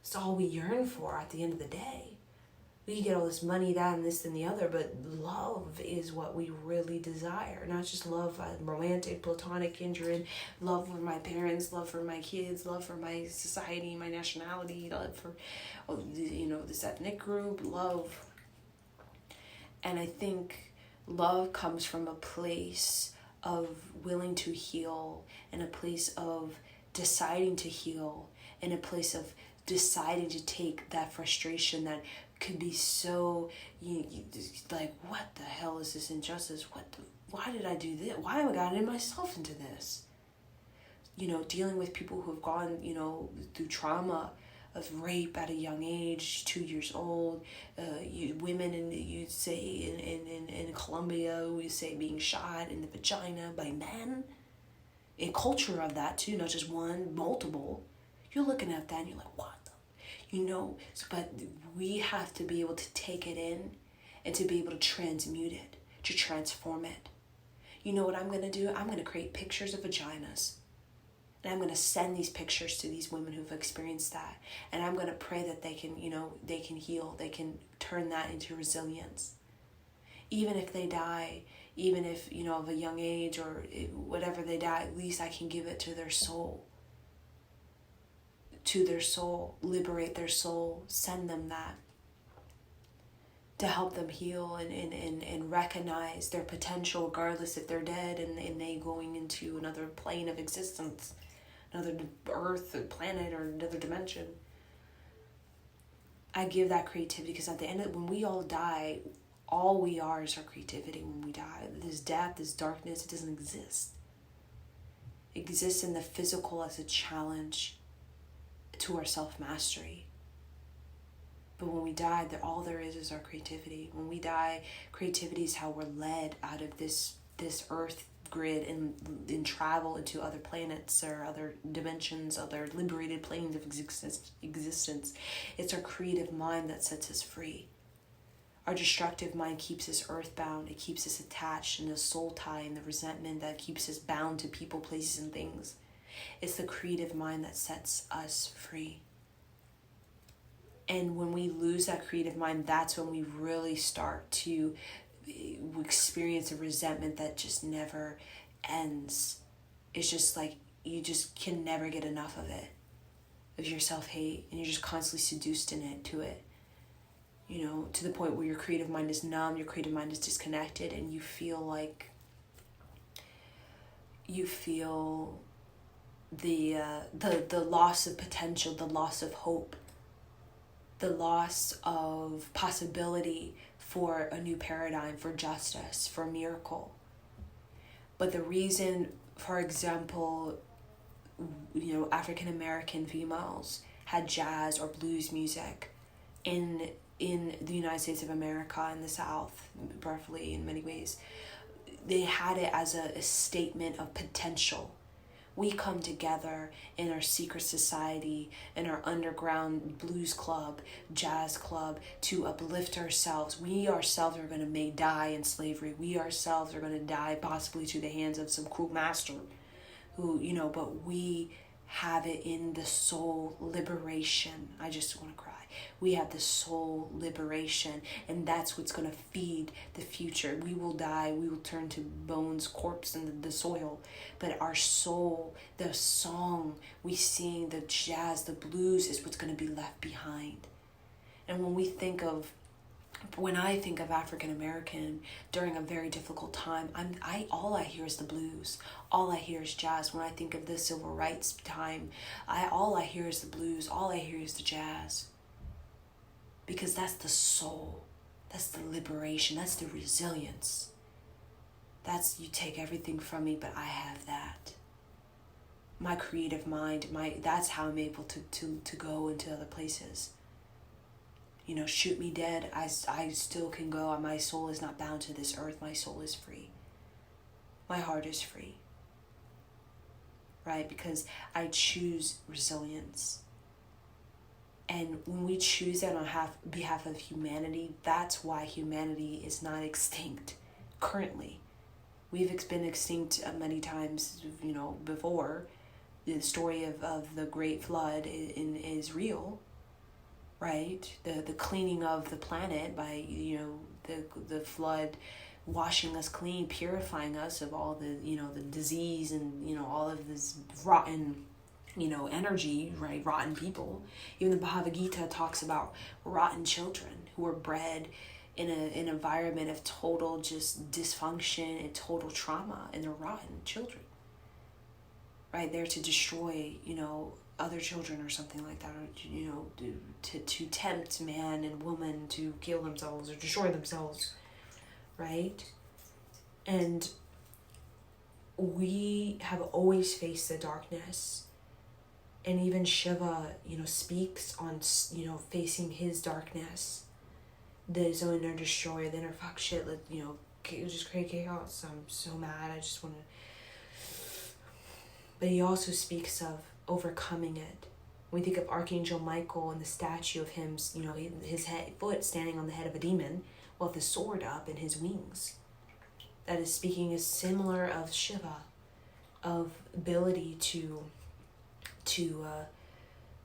It's all we yearn for at the end of the day. We get all this money, that, and this and the other, but love is what we really desire. Not just love, romantic, platonic, kindred, love for my parents, love for my kids, love for my society, my nationality, love for, this ethnic group, love. And I think love comes from a place of willing to heal, and a place of deciding to heal, and a place of deciding to take that frustration that could be so, like, what the hell is this injustice? Why did I do this? Why have I gotten myself into this? Dealing with people who have gone, through trauma of rape at a young age, 2 years old, women you'd say in Colombia, we say being shot in the vagina by men. A culture of that too, not just one, multiple. You're looking at that and you're like, what? But we have to be able to take it in and to be able to transmute it, to transform it. You know what I'm going to do? I'm going to create pictures of vaginas. And I'm going to send these pictures to these women who've experienced that. And I'm going to pray that they can, they can heal. They can turn that into resilience. Even if they die, even if, of a young age or whatever they die, at least I can give it to their soul. To their soul, liberate their soul, send them that, to help them heal and recognize their potential, regardless if they're dead and they going into another plane of existence, another earth or planet or another dimension. I give that creativity, because at the end of when we all die, all we are is our creativity. When we die, this death, this darkness, it doesn't exist. It exists in the physical as a challenge to our self-mastery. But when we die, all there is our creativity. When we die, creativity is how we're led out of this earth grid and travel into other planets or other dimensions, other liberated planes of existence. It's our creative mind that sets us free. Our destructive mind keeps us earthbound. It keeps us attached in the soul tie and the resentment that keeps us bound to people, places, and things. It's the creative mind that sets us free. And when we lose that creative mind, that's when we really start to experience a resentment that just never ends. It's just like you just can never get enough of it, of your self-hate, and you're just constantly seduced to it. To the point where your creative mind is numb, your creative mind is disconnected, and you feel like the loss of potential, the loss of hope, the loss of possibility for a new paradigm, for justice, for a miracle. But the reason, for example, African American females had jazz or blues music in the United States of America, in the South, roughly in many ways, they had it as a statement of potential. We come together in our secret society, in our underground blues club, jazz club, to uplift ourselves. We ourselves are going to may die in slavery. We ourselves are going to die possibly to the hands of some cruel master who, but we have it in the soul liberation. I just want to cry. We have the soul liberation, and that's what's going to feed the future. We will die, we will turn to bones, corpse in the soil, but our soul, the song we sing, the jazz, the blues is what's going to be left behind. And when I think of African American during a very difficult time, all I hear is the blues. All I hear is jazz. When I think of the civil rights time, all I hear is the blues. All I hear is the jazz. Because that's the soul. That's the liberation. That's the resilience. That's, you take everything from me, but I have that. My creative mind, that's how I'm able to go into other places. Shoot me dead, I still can go. My soul is not bound to this earth. My soul is free. My heart is free. Right? Because I choose resilience. And when we choose that on behalf of humanity, that's why humanity is not extinct currently. We've been extinct many times, before. The story of the Great Flood is real. Right, the cleaning of the planet by the flood washing us clean, purifying us of all the the disease and all of this rotten energy, right? Rotten people. Even the Bhagavad Gita talks about rotten children who were bred in an environment of total just dysfunction and total trauma, and they're rotten children, right? There to destroy other children or something like that, or to tempt man and woman to kill themselves or destroy themselves, right? And we have always faced the darkness, and even Shiva speaks on facing his darkness, the inner destroyer, the inner fuck shit, just create chaos. I'm so mad, I just want to. But he also speaks of overcoming it. We think of Archangel Michael and the statue of him, his foot standing on the head of a demon with the sword up in his wings. That is speaking is similar of Shiva, of ability to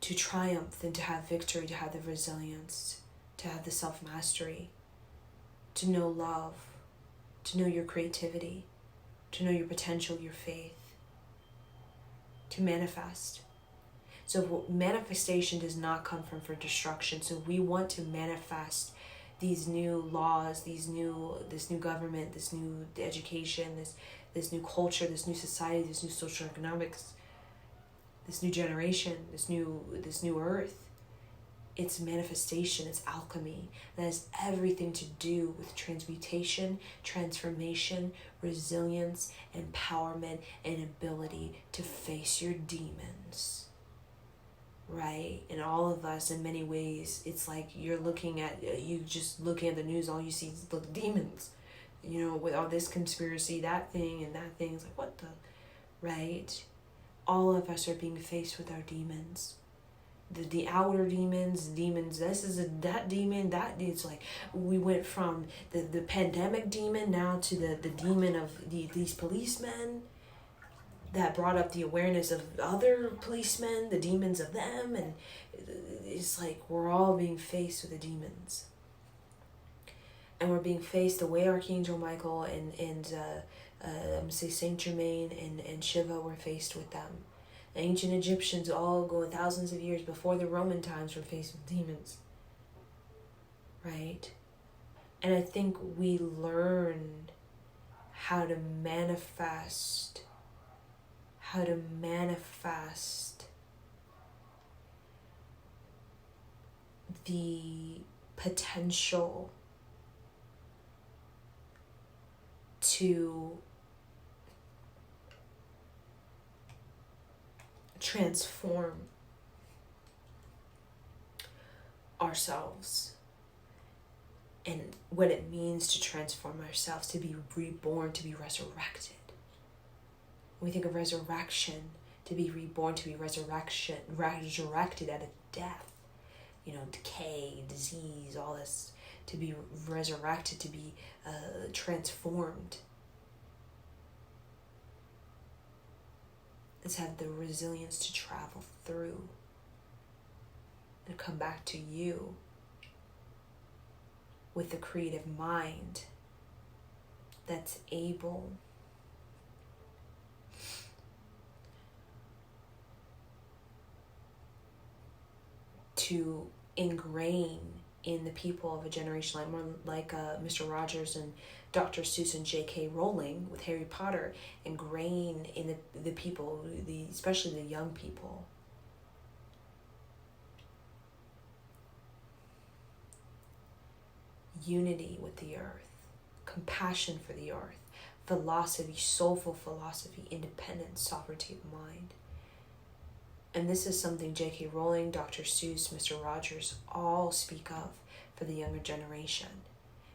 triumph and to have victory, to have the resilience, to have the self-mastery, to know love, to know your creativity, to know your potential, your faith, to manifest. So manifestation does not come for destruction. So we want to manifest these new laws, this new government, this new education, this new culture, this new society, this new social economics, this new generation, this new earth. It's manifestation, it's alchemy. That has everything to do with transmutation, transformation, resilience, empowerment, and ability to face your demons. Right? And all of us, in many ways, it's like you just looking at the news, all you see is the demons. With all this conspiracy, that thing and that thing. It's like, what the? Right? All of us are being faced with our demons. The outer demons, that demon, it's like we went from the pandemic demon now to the demon of these policemen that brought up the awareness of other policemen, the demons of them, and it's like we're all being faced with the demons. And we're being faced the way Archangel Michael and Saint Germain and Shiva were faced with them. The ancient Egyptians, all going thousands of years before the Roman times, were faced with demons. Right? And I think we learned how to manifest the potential to transform ourselves, and what it means to transform ourselves, to be reborn, to be resurrected. When we think of resurrection, to be reborn, to be resurrected out of death, decay, disease, all this, to be resurrected, to be transformed. Is have the resilience to travel through and come back to you with a creative mind that's able to ingrain in the people of a generation, like Mr. Rogers and Dr. Seuss and J.K. Rowling with Harry Potter, ingrain in the people, especially the young people, unity with the earth, compassion for the earth, philosophy, soulful philosophy, independence, sovereignty of mind. And this is something J.K. Rowling, Dr. Seuss, Mr. Rogers all speak of for the younger generation.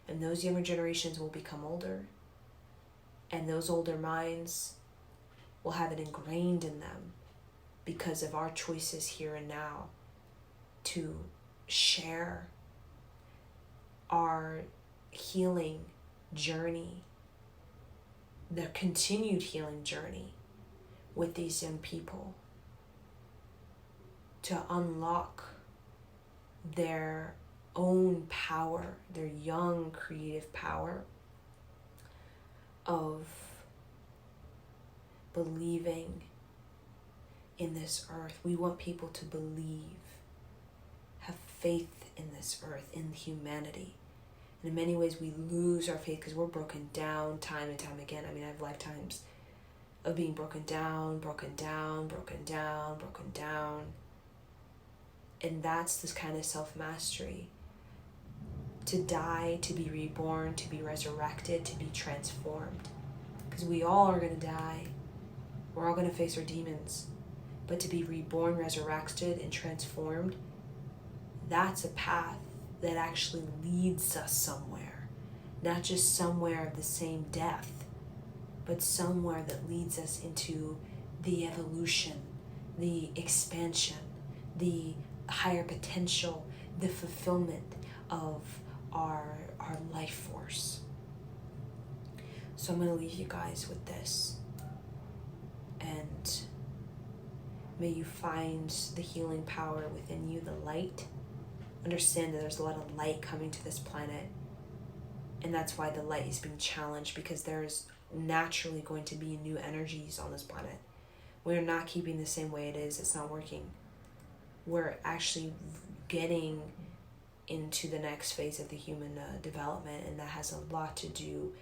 And those younger generations will become older, and those older minds will have it ingrained in them because of our choices here and now to share our healing journey, the continued healing journey with these young people, to unlock their own power, their young creative power of believing in this earth. We want people to believe, have faith in this earth, in humanity. And in many ways we lose our faith because we're broken down time and time again. I mean, I have lifetimes of being broken down. And that's this kind of self-mastery. To die, to be reborn, to be resurrected, to be transformed. Because we all are going to die. We're all going to face our demons. But to be reborn, resurrected, and transformed, that's a path that actually leads us somewhere. Not just somewhere of the same depth, but somewhere that leads us into the evolution, the expansion, the higher potential, the fulfillment of our life force. So I'm going to leave you guys with this. And may you find the healing power within you, the light. Understand that there's a lot of light coming to this planet. And that's why the light is being challenged, because there's naturally going to be new energies on this planet. We're not keeping the same way it is. It's not working. We're actually getting into the next phase of the human development, and that has a lot to do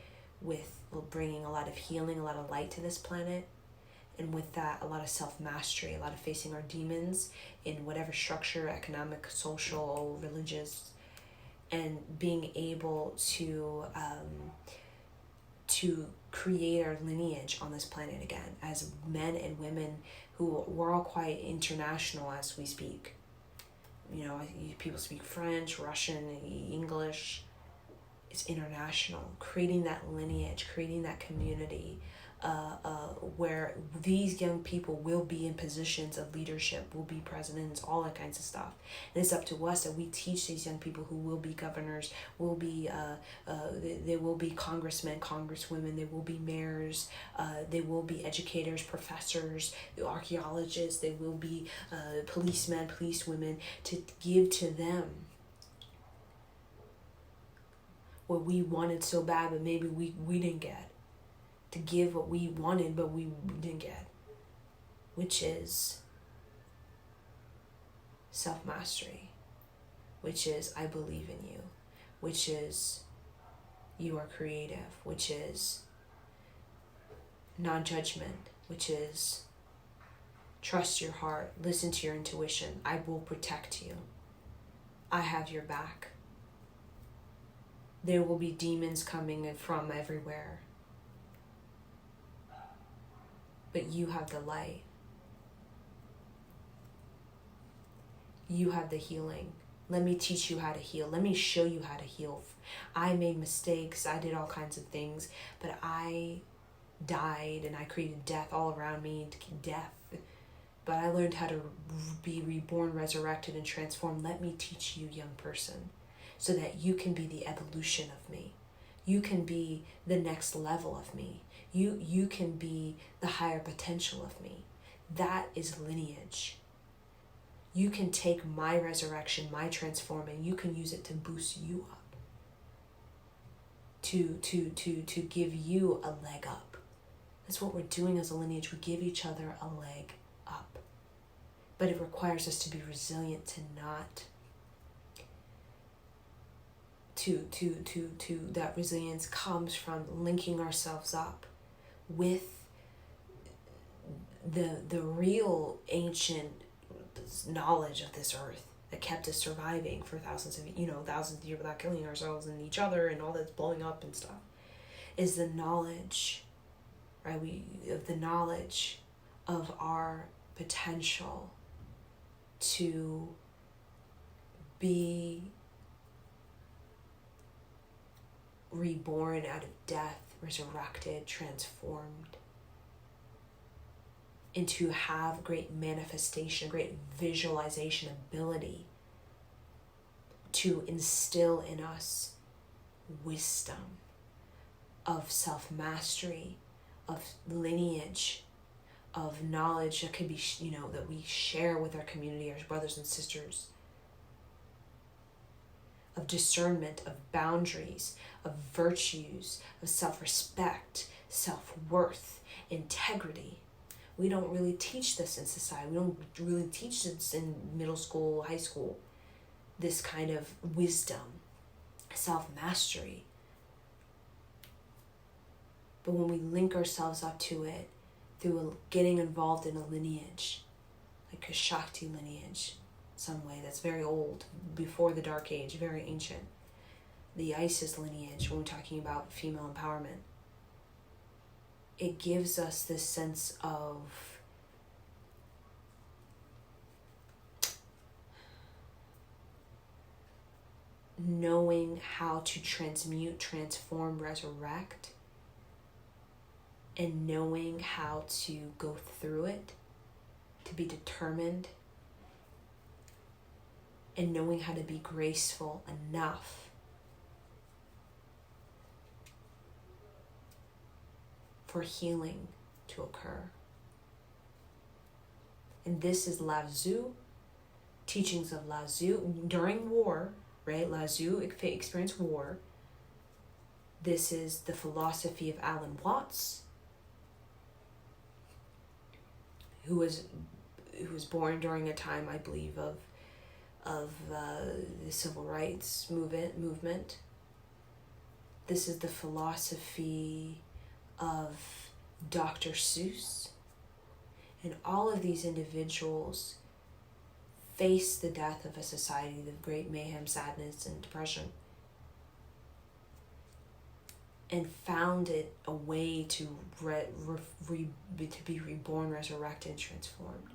with bringing a lot of healing, a lot of light to this planet, and with that, a lot of self-mastery, a lot of facing our demons in whatever structure, economic, social, religious, and being able to create our lineage on this planet again as men and women who we're all quite international as we speak. People speak French, Russian, English. It's international. Creating that lineage, creating that community where these young people will be in positions of leadership, will be presidents, all that kinds of stuff. And it's up to us that we teach these young people who will be governors, will be they will be congressmen, congresswomen, they will be mayors, they will be educators, professors, archaeologists, they will be policemen, policewomen, to give to them what we wanted so bad, but maybe we didn't get. To give what we wanted, but we didn't get. Which is self-mastery. Which is, I believe in you. Which is, you are creative. Which is non-judgment. Which is, trust your heart. Listen to your intuition. I will protect you. I have your back. There will be demons coming in from everywhere. But you have the light. You have the healing. Let me teach you how to heal. Let me show you how to heal. I made mistakes. I did all kinds of things, but I died and I created death all around me, death. But I learned how to be reborn, resurrected, and transformed. Let me teach you, young person, so that you can be the evolution of me. You can be the next level of me. You can be the higher potential of me. That is lineage. You can take my resurrection, my transforming, you can use it to boost you up. To give you a leg up. That's what we're doing as a lineage. We give each other a leg up. But it requires us to be resilient, to not that resilience comes from linking ourselves up with the real ancient knowledge of this earth that kept us surviving for thousands of years without killing ourselves and each other and all that's blowing up and stuff, is the knowledge, right? The knowledge of our potential to be reborn out of death, resurrected, transformed, and to have great manifestation, great visualization ability to instill in us wisdom of self-mastery, of lineage, of knowledge that could be, that we share with our community, our brothers and sisters, of discernment, of boundaries, of virtues, of self-respect, self-worth, integrity. We don't really teach this in society. We don't really teach this in middle school, high school. This kind of wisdom, self-mastery. But when we link ourselves up to it through getting involved in a lineage, like a Shakti lineage, some way that's very old, before the Dark Age, very ancient. The Isis lineage, when we're talking about female empowerment, it gives us this sense of knowing how to transmute, transform, resurrect, and knowing how to go through it, to be determined, and knowing how to be graceful enough for healing to occur. And this is Lao Tzu, teachings of Lao Tzu during war, right? Lao Tzu experienced war. This is the philosophy of Alan Watts, who was born during a time, I believe, of the civil rights movement. This is the philosophy of Dr. Seuss. And all of these individuals faced the death of a society, the great mayhem, sadness, and depression, and found it a way to be reborn, resurrected, and transformed.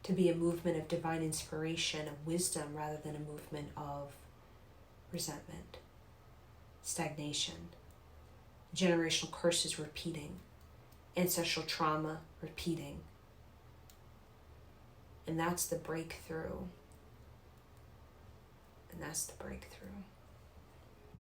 To be a movement of divine inspiration, of wisdom, rather than a movement of resentment, stagnation, generational curses repeating, ancestral trauma repeating. And that's the breakthrough. And that's the breakthrough.